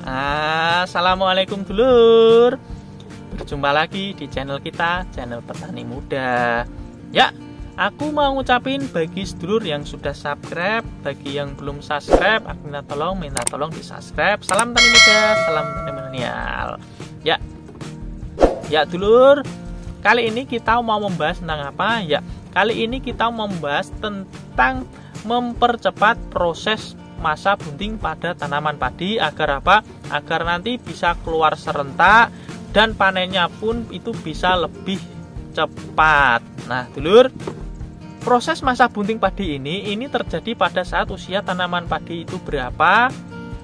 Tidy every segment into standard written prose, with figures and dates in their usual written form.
Assalamualaikum dulur. Berjumpa lagi di channel kita, channel Petani Muda. Ya, aku mau ngucapin bagi sedulur yang sudah subscribe, bagi yang belum subscribe, aku minta tolong di subscribe. Salam Tani Muda, salam Tani Milenial. Ya dulur, kali ini kita mau membahas tentang apa? Ya, kali ini kita mau membahas tentang mempercepat proses masa bunting pada tanaman padi agar apa? Agar nanti bisa keluar serentak dan panennya pun itu bisa lebih cepat. Nah, dulur, proses masa bunting padi ini terjadi pada saat usia tanaman padi itu berapa?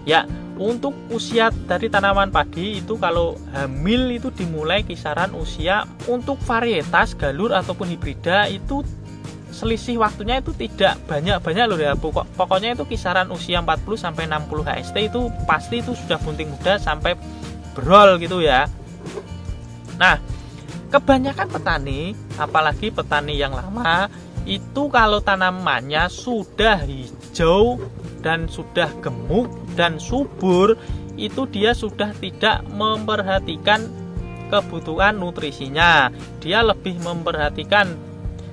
Ya, untuk usia dari tanaman padi itu kalau hamil itu dimulai kisaran usia untuk varietas galur ataupun hibrida itu selisih waktunya itu tidak banyak-banyak loh ya. Pokoknya itu kisaran usia 40 sampai 60 HST itu pasti itu sudah bunting muda sampai brol gitu ya. Nah, kebanyakan petani, apalagi petani yang lama, itu kalau tanamannya sudah hijau dan sudah gemuk dan subur, itu dia sudah tidak memperhatikan kebutuhan nutrisinya. Dia lebih memperhatikan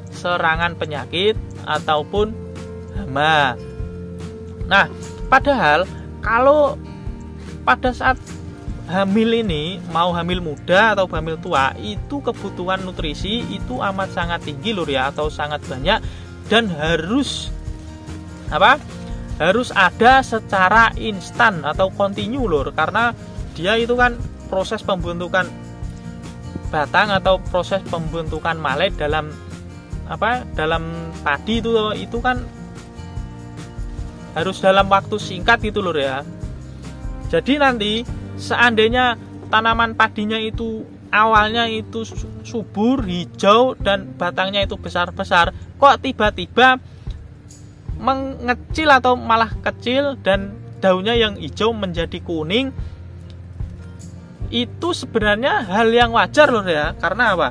serangan penyakit ataupun hama. Nah, padahal kalau pada saat hamil ini, mau hamil muda atau hamil tua, itu kebutuhan nutrisi itu amat sangat tinggi lur ya, atau sangat banyak, dan harus harus ada secara instan atau kontinu lur, karena dia itu kan proses pembentukan batang atau proses pembentukan malet dalam padi itu kan harus dalam waktu singkat gitu lur ya. Jadi nanti seandainya tanaman padinya itu awalnya itu subur, hijau, dan batangnya itu besar-besar, kok tiba-tiba mengecil atau malah kecil dan daunnya yang hijau menjadi kuning, itu sebenarnya hal yang wajar lur ya. Karena apa?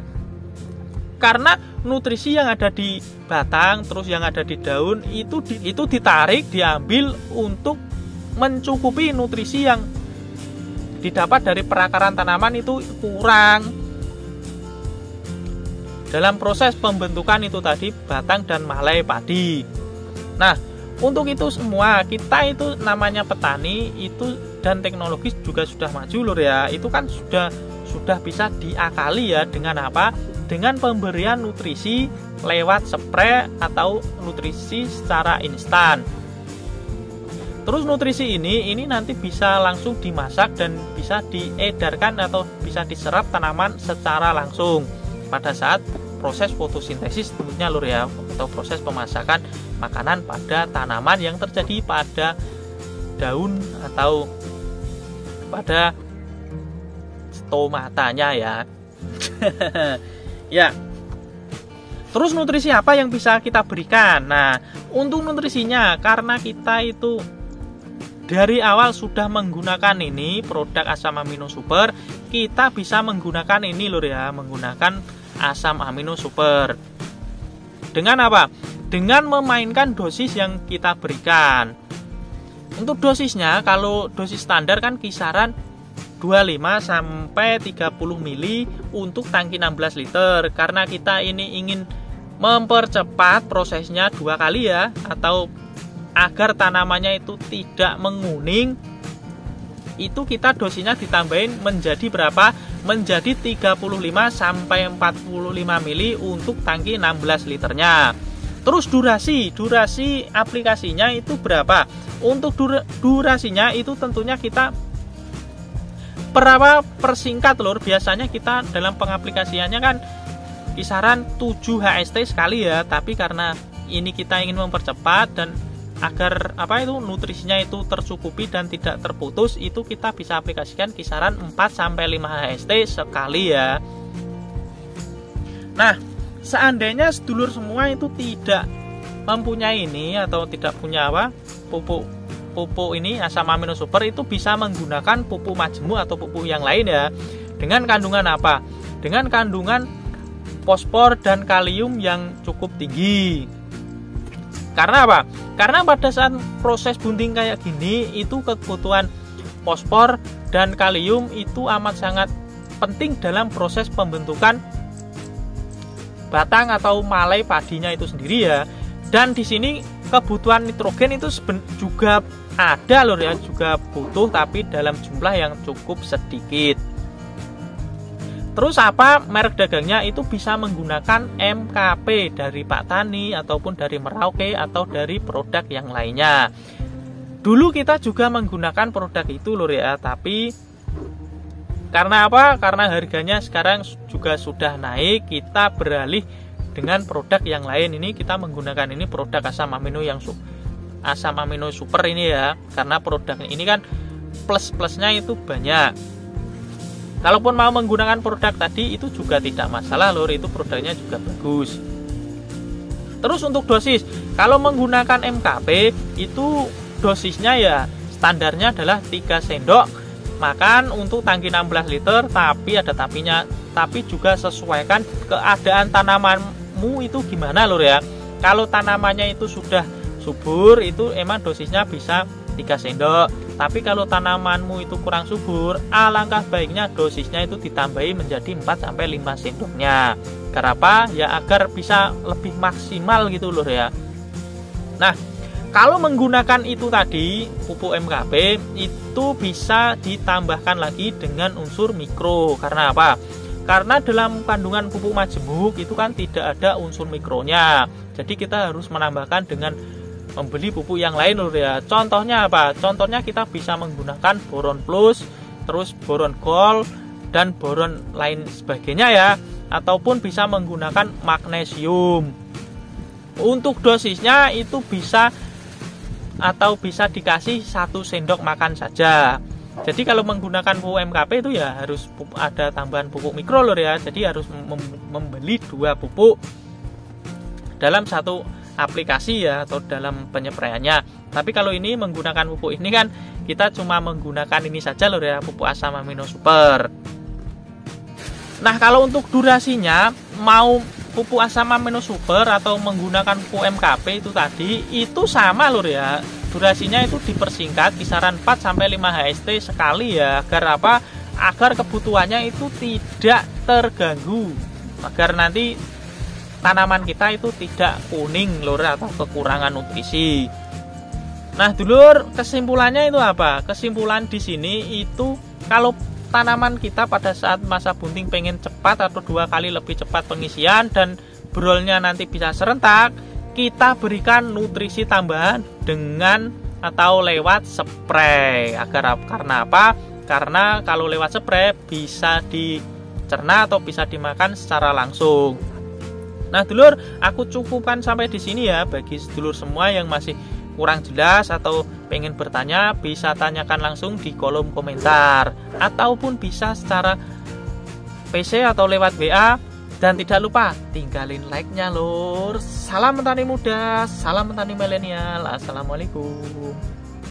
Karena nutrisi yang ada di batang terus yang ada di daun itu ditarik, diambil untuk mencukupi nutrisi yang didapat dari perakaran tanaman itu kurang dalam proses pembentukan itu tadi batang dan malai padi. Nah, untuk itu semua kita itu namanya petani itu dan teknologis juga sudah maju lur ya. Itu kan sudah bisa diakali ya dengan apa? Dengan pemberian nutrisi lewat spray atau nutrisi secara instan. Terus nutrisi ini nanti bisa langsung dimasak dan bisa diedarkan atau bisa diserap tanaman secara langsung pada saat proses fotosintesis tentunya lur ya, atau proses pemasakan makanan pada tanaman yang terjadi pada daun atau pada stomatanya ya. Ya. Terus nutrisi apa yang bisa kita berikan? Nah, untuk nutrisinya karena kita itu dari awal sudah menggunakan ini produk asam amino super, kita bisa menggunakan ini lur ya, menggunakan asam amino super. Dengan apa? Dengan memainkan dosis yang kita berikan. Untuk dosisnya kalau dosis standar kan kisaran 25 sampai 30 mili untuk tangki 16 liter. Karena kita ini ingin mempercepat prosesnya 2 kali ya, atau agar tanamannya itu tidak menguning, itu kita dosinya ditambahin menjadi berapa? Menjadi 35 sampai 45 mili untuk tangki 16 liternya. Terus durasi aplikasinya itu berapa? Untuk durasinya itu tentunya kita persingkat lur. Biasanya kita dalam pengaplikasiannya kan kisaran 7 HST sekali ya, tapi karena ini kita ingin mempercepat dan agar nutrisinya itu tercukupi dan tidak terputus, itu kita bisa aplikasikan kisaran 4 sampai 5 HST sekali ya. Nah, seandainya sedulur semua itu tidak mempunyai ini atau tidak punya pupuk ini asam amino super, itu bisa menggunakan pupuk majemuk atau pupuk yang lain ya, dengan kandungan apa? Dengan kandungan fosfor dan kalium yang cukup tinggi. Karena apa? Karena pada saat proses bunting kayak gini itu kebutuhan fosfor dan kalium itu amat sangat penting dalam proses pembentukan batang atau malai padinya itu sendiri ya. Dan di sini kebutuhan nitrogen itu juga ada loh ya, juga butuh tapi dalam jumlah yang cukup sedikit. Terus apa merek dagangnya itu bisa menggunakan MKP dari Pak Tani ataupun dari Merauke atau dari produk yang lainnya. Dulu kita juga menggunakan produk itu loh ya, tapi karena apa? Karena harganya sekarang juga sudah naik, kita beralih dengan produk yang lain. Ini kita menggunakan ini produk asam amino super ini ya, karena produk ini kan plus-plusnya itu banyak. Kalaupun mau menggunakan produk tadi itu juga tidak masalah lur, itu produknya juga bagus. Terus untuk dosis, kalau menggunakan MKP itu dosisnya ya standarnya adalah 3 sendok makan untuk tangki 16 liter, tapi ada tapi juga sesuaikan keadaan tanamanmu itu gimana lur ya. Kalau tanamannya itu sudah subur itu emang dosisnya bisa 3 sendok. Tapi kalau tanamanmu itu kurang subur, alangkah baiknya dosisnya itu ditambahi menjadi 4-5 sendoknya. Kenapa? Ya agar bisa lebih maksimal gitu loh ya. Nah, kalau menggunakan itu tadi, pupuk MKP itu bisa ditambahkan lagi dengan unsur mikro. Karena apa? Karena dalam kandungan pupuk majemuk itu kan tidak ada unsur mikronya. Jadi kita harus menambahkan dengan membeli pupuk yang lain loh ya. Contohnya apa? Contohnya kita bisa menggunakan boron plus, terus boron gold dan boron lain sebagainya ya, ataupun bisa menggunakan magnesium. Untuk dosisnya itu bisa dikasih 1 sendok makan saja. Jadi kalau menggunakan pupuk MKP itu ya harus ada tambahan pupuk mikro loh ya. Jadi harus membeli 2 pupuk dalam satu aplikasi ya, atau dalam penyepraiannya. Tapi kalau ini menggunakan pupuk ini kan kita cuma menggunakan ini saja loh ya, pupuk asam amino super. Nah, kalau untuk durasinya mau pupuk asam amino super atau menggunakan pupuk MKP itu tadi itu sama loh ya. Durasinya itu dipersingkat kisaran 4-5 HST sekali ya, agar apa? Agar kebutuhannya itu tidak terganggu, agar nanti tanaman kita itu tidak kuning lur atau kekurangan nutrisi. Nah, dulur, kesimpulannya itu apa? Kesimpulan di sini itu kalau tanaman kita pada saat masa bunting pengen cepat atau 2 kali lebih cepat pengisian dan brolnya nanti bisa serentak, kita berikan nutrisi tambahan dengan atau lewat spray. Karena apa? Karena kalau lewat spray bisa dicerna atau bisa dimakan secara langsung. Nah, dulur, aku cukupkan sampai di sini ya. Bagi dulur semua yang masih kurang jelas atau pengen bertanya, bisa tanyakan langsung di kolom komentar ataupun bisa secara PC atau lewat WA. Dan tidak lupa tinggalin like-nya lur. Salam petani muda, salam petani milenial. Assalamualaikum.